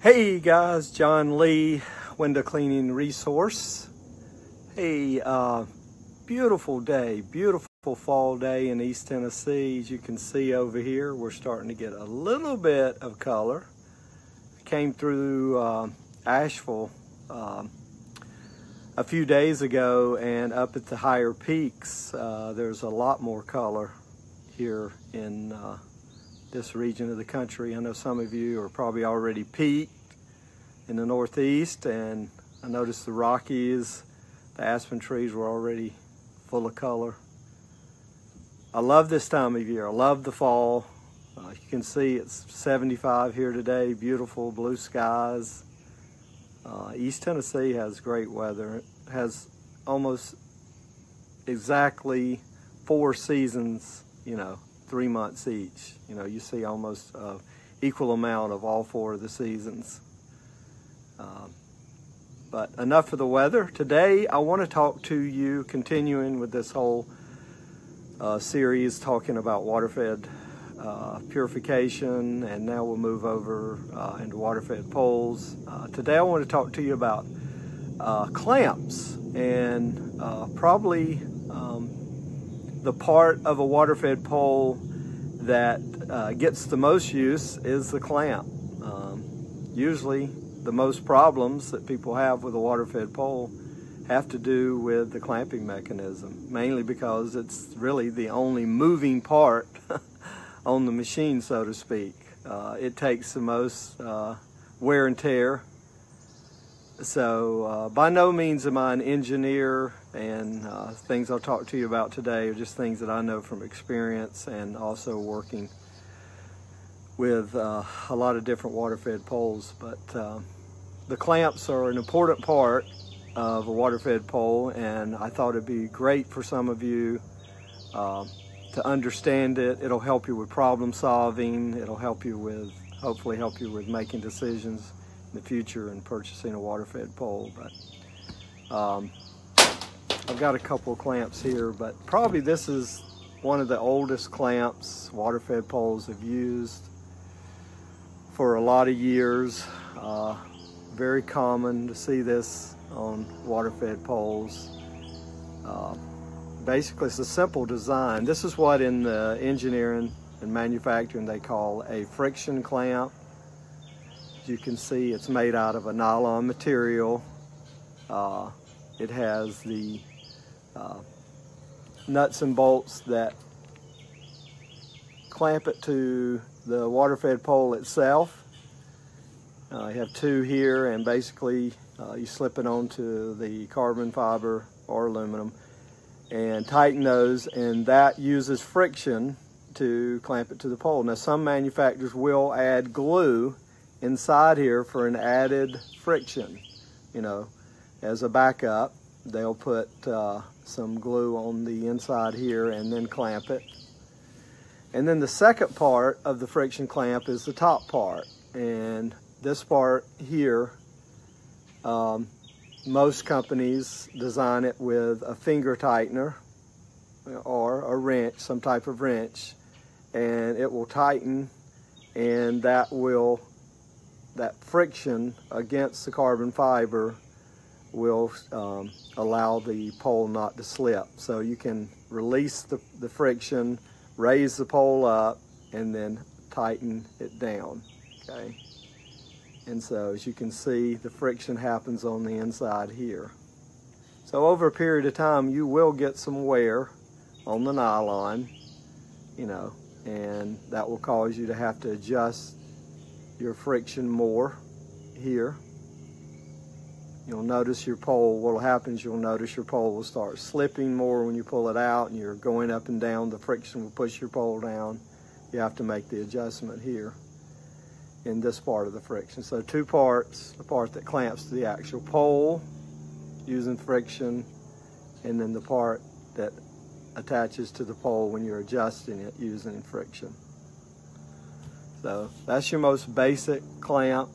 Hey guys, John Lee, Window Cleaning Resource. Hey, beautiful day, beautiful fall day in East Tennessee. As you can see over here, we're starting to get a little bit of color. Came through Asheville a few days ago, and up at the higher peaks, there's a lot more color here in this region of the country. I know some of you are probably already peaked in the Northeast, and I noticed the Rockies, the aspen trees were already full of color. I love this time of year. I love the fall. You can see it's 75 here today, beautiful blue skies. East Tennessee has great weather. It has almost exactly 4 seasons, 3 months each. You see almost equal amount of all 4 of the seasons. But enough of the weather. Today I want to talk to you, continuing with this whole series talking about water-fed purification, and now we'll move over into water-fed poles. Today I want to talk to you about clamps, and probably the part of a water-fed pole that gets the most use is the clamp. Usually the most problems that people have with a water-fed pole have to do with the clamping mechanism, mainly because it's really the only moving part on the machine, so to speak. It takes the most wear and tear. So by no means am I an engineer, and things I'll talk to you about today are just things that I know from experience and also working with a lot of different water-fed poles. But the clamps are an important part of a water-fed pole, and I thought it'd be great for some of you to understand it. It'll help you with problem solving. It'll help you with, hopefully help you with making decisions in the future and purchasing a water-fed pole. But I've got a couple of clamps here, but probably this is one of the oldest clamps water-fed poles have used for a lot of years. Very common to see this on water-fed poles. Basically, it's a simple design. This is what in the engineering and manufacturing they call a friction clamp. As you can see, it's made out of a nylon material. It has the nuts and bolts that clamp it to the water-fed pole itself. You have 2 here, and basically you slip it onto the carbon fiber or aluminum and tighten those, and that uses friction to clamp it to the pole. Now, some manufacturers will add glue inside here for an added friction. As a backup, they'll put some glue on the inside here and then clamp it. And then the second part of the friction clamp is the top part, and this part here, most companies design it with a finger tightener or a wrench, some type of wrench, and it will tighten, and that friction against the carbon fiber will allow the pole not to slip. So you can release the friction, raise the pole up, and then tighten it down, okay? And so, as you can see, the friction happens on the inside here. So over a period of time, you will get some wear on the nylon, and that will cause you to have to adjust your friction more here. You'll notice your pole, what will happen is you'll notice your pole will start slipping more when you pull it out, and you're going up and down. The friction will push your pole down. You have to make the adjustment here in this part of the friction. So 2 parts, the part that clamps to the actual pole using friction, and then the part that attaches to the pole when you're adjusting it using friction. So that's your most basic clamp,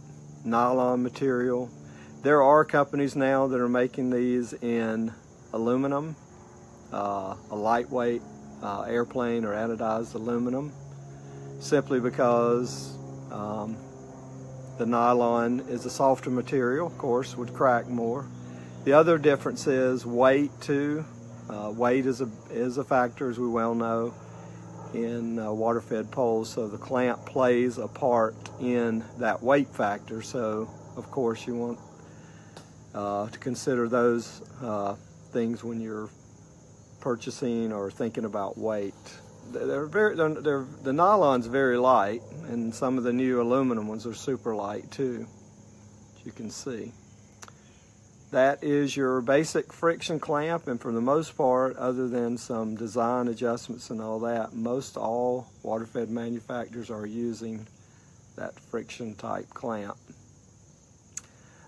nylon material. There are companies now that are making these in aluminum, a lightweight airplane or anodized aluminum, simply because The nylon is a softer material, of course, would crack more. The other difference is weight too. Weight is a factor, as we well know, in water-fed poles, so the clamp plays a part in that weight factor. So of course you want to consider those things when you're purchasing or thinking about weight. The nylon's very light, and some of the new aluminum ones are super light too, as you can see. That is your basic friction clamp, and for the most part, other than some design adjustments and all that, most all water-fed manufacturers are using that friction type clamp.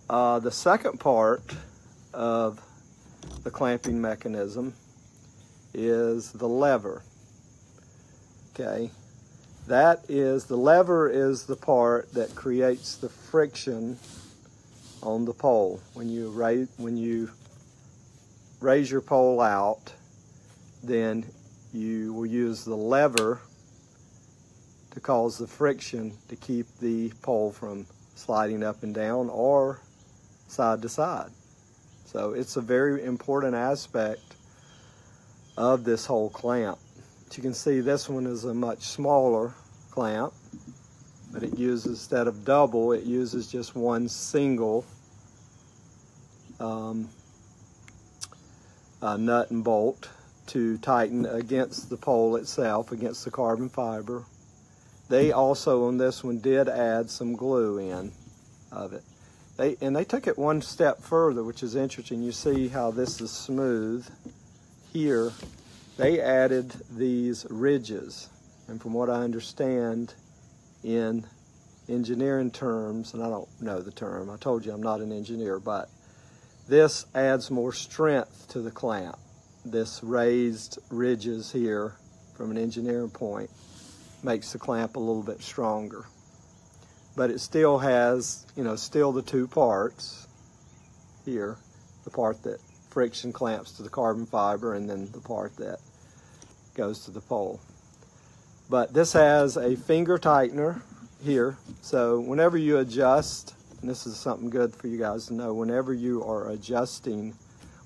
The second part of the clamping mechanism is the lever. Okay, the lever is the part that creates the friction on the pole. When you raise your pole out, then you will use the lever to cause the friction to keep the pole from sliding up and down or side to side. So it's a very important aspect of this whole clamp. As you can see, this one is a much smaller clamp, but it uses, instead of double, it uses just one single nut and bolt to tighten against the pole itself, against the carbon fiber. They also, on this one, did add some glue in of it. They took it one step further, which is interesting. You see how this is smooth here. They added these ridges, and from what I understand in engineering terms, and I don't know the term, I told you I'm not an engineer, but this adds more strength to the clamp. This raised ridges here, from an engineering point, makes the clamp a little bit stronger. But it still has, still the two parts here, the part that friction clamps to the carbon fiber, and then the part that goes to the pole. But this has a finger tightener here, so whenever you adjust, and this is something good for you guys to know, whenever you are adjusting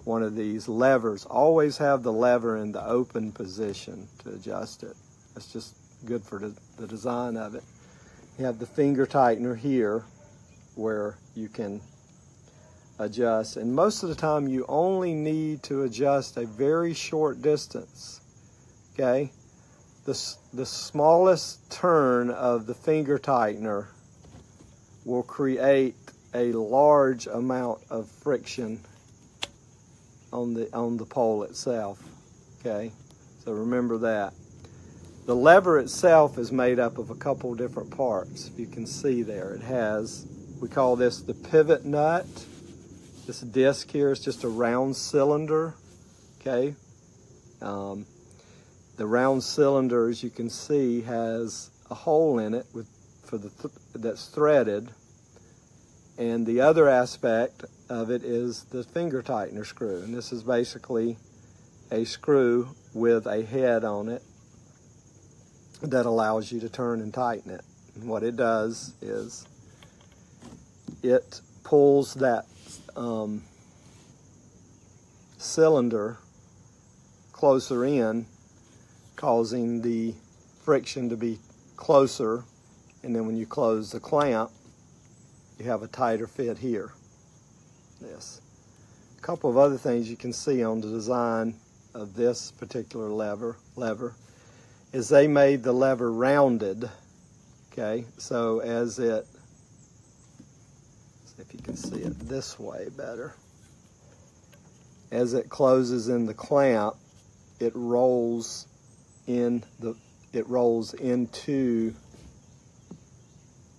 one of these levers, always have the lever in the open position to adjust it. That's just good for the design of it. You have the finger tightener here where you can adjust, and most of the time you only need to adjust a very short distance. Okay, the smallest turn of the finger tightener will create a large amount of friction on the pole itself. Okay, so remember that. The lever itself is made up of a couple different parts. If you can see there, it has, we call this the pivot nut. This disc here is just a round cylinder. Okay, the round cylinder, as you can see, has a hole in it that's threaded, and the other aspect of it is the finger tightener screw, and this is basically a screw with a head on it that allows you to turn and tighten it. And what it does is it pulls that cylinder closer in, causing the friction to be closer, and then when you close the clamp, you have a tighter fit here. This. A couple of other things you can see on the design of this particular lever is they made the lever rounded. Okay, so as it, see if you can see it this way better, as it closes in the clamp, it rolls into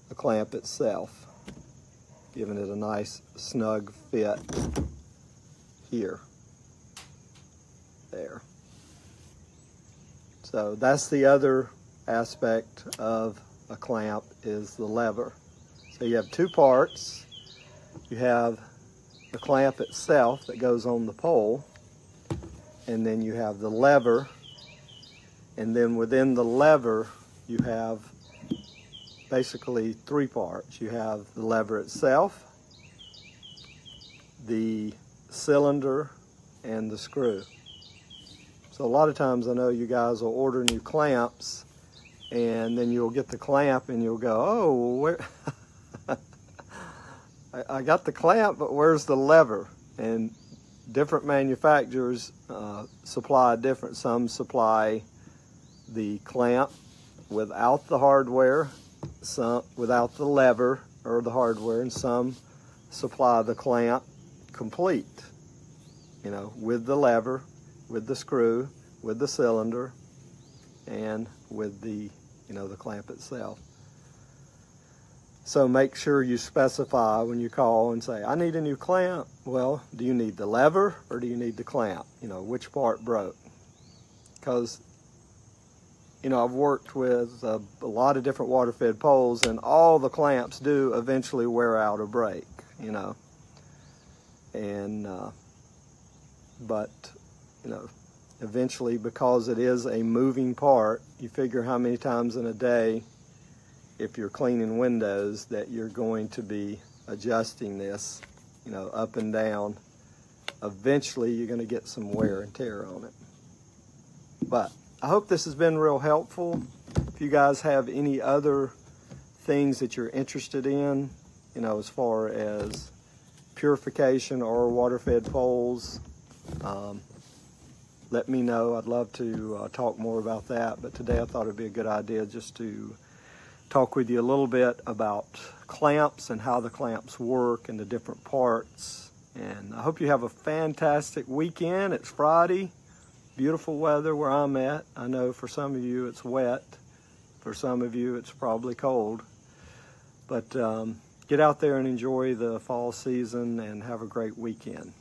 the clamp itself, giving it a nice snug fit here. There. So that's the other aspect of a clamp, is the lever. So you have two parts. You have the clamp itself that goes on the pole, and then you have the lever, and then within the lever you have basically three parts. You have the lever itself, the cylinder, and the screw. So a lot of times I know you guys will order new clamps, and then you'll get the clamp and you'll go, oh, where I got the clamp, but where's the lever? And different manufacturers supply different. Some supply the clamp without the hardware, some without the lever or the hardware, and some supply the clamp complete, you know, with the lever, with the screw, with the cylinder, and with the, you know, the clamp itself. So make sure you specify when you call and say, I need a new clamp. Well, do you need the lever or do you need the clamp? You know, which part broke? Because, you know, I've worked with a lot of different water-fed poles, and all the clamps do eventually wear out or break, you know. And, but, you know, eventually, because it is a moving part, you figure how many times in a day, if you're cleaning windows, that you're going to be adjusting this, you know, up and down. Eventually, you're going to get some wear and tear on it. But I hope this has been real helpful. If you guys have any other things that you're interested in, you know, as far as purification or water-fed poles, let me know. I'd love to talk more about that. But today I thought it'd be a good idea just to talk with you a little bit about clamps and how the clamps work and the different parts. And I hope you have a fantastic weekend. It's Friday, beautiful weather where I'm at. I know for some of you it's wet, for some of you it's probably cold, but get out there and enjoy the fall season and have a great weekend.